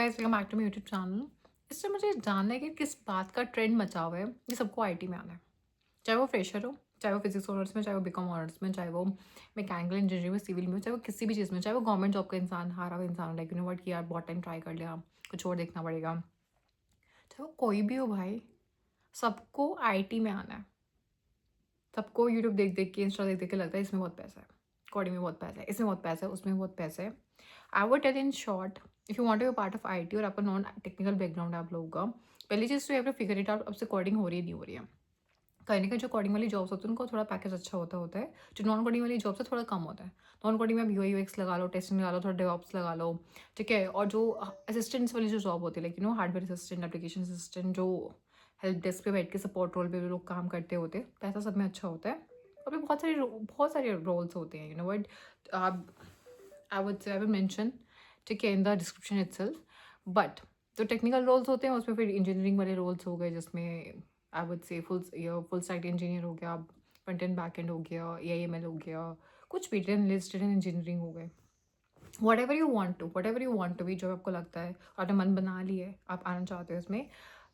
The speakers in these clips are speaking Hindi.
Guys welcome back to my YouTube channel. इससे मुझे जानना है कि किस बात का ट्रेंड मचा हुआ है कि सबको आईटी में आना है। चाहे वो फ्रेशर हो, चाहे वो फिजिक्स ऑनर्स में, चाहे वो बीकॉम ऑनर्स में, चाहे वो मैकेनिकल इंजीनियरिंग में, सिविल में, चाहे वो किसी भी चीज़ में, चाहे वो गवर्नमेंट जॉब का इंसान हारा हुआ इंसान, लाइक यू नो व्हाट कि यार बहुत टाइम ट्राई कर लिया, कुछ और देखना पड़ेगा। चाहे वो कोई भी हो भाई, सबको आईटी में आना है। सबको यूट्यूब देख देख के, इंस्टा देख देख के लगता है इसमें बहुत पैसा है, कोडिंग में बहुत पैसा है, इसमें बहुत पैसा है, उसमें बहुत पैसा है। I would tell in short, if you want to be part of IT और आपका नॉन टेक्निकल बैकग्राउंड आप लोगों का, पहली चीज़ तो ये फिगर इट आउट अब से कोडिंग हो रही है नहीं हो रही है। कहीं ना कहीं जो कोडिंग वाली जॉब्स होती है उनको थोड़ा पैकेज अच्छा होता है, जो नॉन कोडिंग वाली जॉब से थोड़ा कम होता है। नॉन कोडिंग में आप यूआई यूएक्स लगा लो, टेस्टिंग लगा लो, थोड़ा डेवऑप्स लगा लो, ठीक है। और जो असिस्टेंट्स वाली जो जॉब होती है, like you know hardware assistant, application assistant, जो हेल्प डेस्क पे बैठ के सपोर्ट रोल पे भी लोग काम करते होते हैं, पैसा सब में अच्छा होता है। और भी बहुत सारे रोल्स होते हैं, यू नो बट आप आई विल मेंशन, ठीक है, in the description itself. But जो टेक्निकल रोल्स होते हैं उसमें फिर इंजीनियरिंग वाले रोल्स हो गए, जिसमें I would say full stack engineer हो गया, फ्रंट एंड बैक एंड हो गया, एआईएमएल हो गया, कुछ भी लिस्टेड इन इंजीनियरिंग हो गए। Whatever you want to be, जो आपको लगता है आपने मन बना लिया है आप आना चाहते हो इसमें,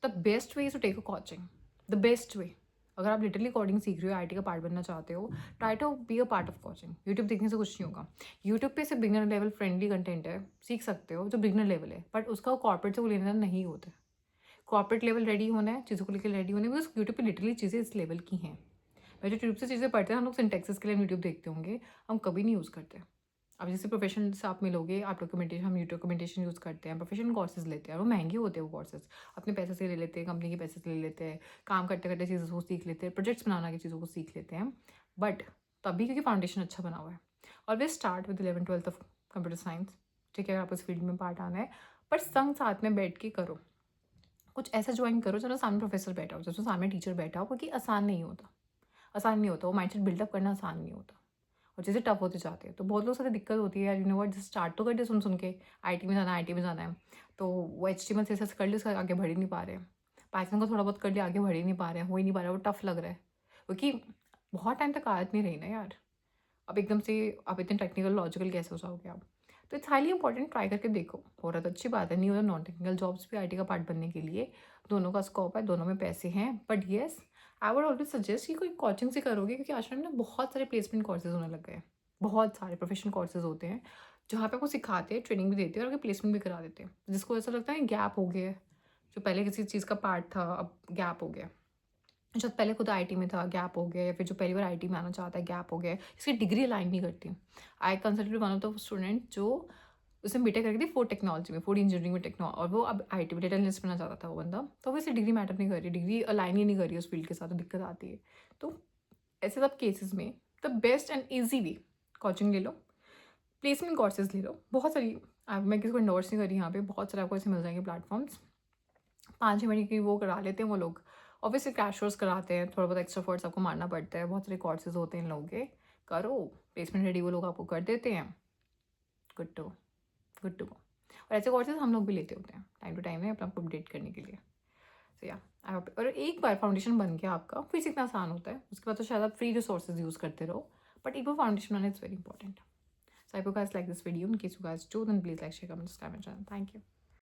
the best way is to take a coaching. The best way, अगर आप लिटरली कोडिंग सीख रहे हो, आईटी का पार्ट बनना चाहते हो, try to be a part of coaching. YouTube देखने से कुछ नहीं होगा। यूट्यूब पे सिर्फ बिगनर लेवल फ्रेंडली कंटेंट है, सीख सकते हो जो बिगनर लेवल है, बट उसका कॉर्पोरेट से कोई लेना देना नहीं होता है। कॉर्पोरेट लेवल रेडी होना है, चीज़ों को लेकर रेडी होना है, बिकॉज यूट्यूब पे लिटरली चीज़ें इस लेवल की हैं। मैं जो यूट्यूब से चीज़ें पढ़ते हैं, हम लोग सिंटेक्सिस के लिए यूट्यूब देखते होंगे, हम कभी नहीं यूज़ करते। अब जैसे प्रोफेशन से आप मिलोगे, आप डॉक्यूमेंटेशन, हम डॉक्यूमेंटेशन यूज़ करते हैं, प्रोफेशनल कोर्सेज लेते हैं, और वो महंगे होते हैं वो कोर्सेज, अपने पैसे से ले लेते हैं, कंपनी के पैसे से ले लेते हैं, काम करते करते चीज़ों को सीख लेते हैं, प्रोजेक्ट्स बनाना की चीज़ों को सीख लेते हैं। बट तभी क्योंकि फाउंडेशन अच्छा बना हुआ है। Always start with 11th-12th of computer science, ठीक है, आप उस फील्ड में पार्ट आना है, पर संग साथ में बैठ के करो। कुछ ऐसा ज्वाइन करो जब सामने प्रोफेसर बैठा हो, जब सामने टीचर बैठा हो, क्योंकि आसान नहीं होता। आसान नहीं होता, वो माइंडसेट बिल्डअप करना आसान नहीं होता, और चीज़ें टफ होते जाते हैं। तो बहुत लोगों से दिक्कत होती है यार, यू नो व्हाट, स्टार्ट तो कर दे सुन सुन के, आईटी में जाना है, आईटी में जाना है, तो वो एचटीएमएल CSS कर ले, उसका आगे बढ़ ही नहीं पा रहे हैं। पाइथन को थोड़ा बहुत कर लिया, आगे बढ़ ही नहीं पा रहे हैं, हो ही नहीं पा रहा है, वो टफ लग रहा है, क्योंकि बहुत टाइम तक आदत नहीं रही ना यार। अब एकदम से आप इतने टेक्निकल लॉजिकल कैसे हो जाओगे आप। तो इट्स हाईली इंपॉर्टेंट, ट्राई करके देखो, हो रहा तो अच्छी बात है, नहीं हो रहा नॉन टेक्निकल जॉब्स भी आईटी का पार्ट बनने के लिए दोनों का स्कोप है, दोनों में पैसे हैं। But yes, I would always suggest कि कोई कोचिंग से करोगे, क्योंकि आजकल में ना बहुत सारे प्लेसमेंट कोर्सेज होने लग गए हैं। बहुत सारे प्रोफेशनल कोर्सेज होते हैं जहाँ पे आपको सिखाते हैं, ट्रेनिंग भी देते हैं, और आगे प्लेसमेंट भी करा देते हैं, जिसको ऐसा लगता है गैप हो गया है, जो पहले किसी चीज़ का पार्ट था अब गैप हो गया, जो पहले खुद आईटी में था गैप हो गया, या फिर जो पहली बार आईटी में आना चाहता है गैप हो गया, इसकी डिग्री अलाइन नहीं करती। I consulted one of the student जो उसने बीटेक करके थी फूड टेक्नोलॉजी में, फूड इंजीनियरिंग में और वो अब आईटी में डेटा एनालिस्ट बनना चाहता था वो बंदा, तो वैसे डिग्री मैटर नहीं कर रही, डिग्री अलाइन ही नहीं कर रही उस फील्ड के साथ, तो दिक्कत आती है। तो ऐसे सब केसेस में the best and easy way, coaching ले लो, प्लेसमेंट कोर्सेज ले लो, बहुत सारी। मैं किसी को इंडोर्स नहीं कर रही यहाँ पे, बहुत सारे आपको ऐसे मिल जाएंगे प्लेटफॉर्म्स, 5-6 महीने की वो करा लेते हैं वो लोग। ऑब्वियसली क्रैश कोर्स कराते हैं, थोड़ा बहुत एक्स्ट्रा फोर्स आपको मारना पड़ता है, बहुत सारे कोर्सेज होते हैं इन लोगों के, करो, प्लेसमेंट रेडी वो लोग आपको कर देते हैं, good to good to go. और ऐसे कोर्सेज हम लोग भी लेते होते हैं टाइम टू टाइम में, अपने आपको अपडेट करने के लिए। तो या और एक बार फाउंडेशन बन गया आपका, फिर से इतना आसान होता है, उसके बाद तो शायद आप फ्री रिसोर्सेज यूज़ करते रहो, बट एक बार फाउंडेशन बनाना it's very important. So I hope you guys like this video. In case you guys do, then please like, share, comment, subscribe my channel. Thank you.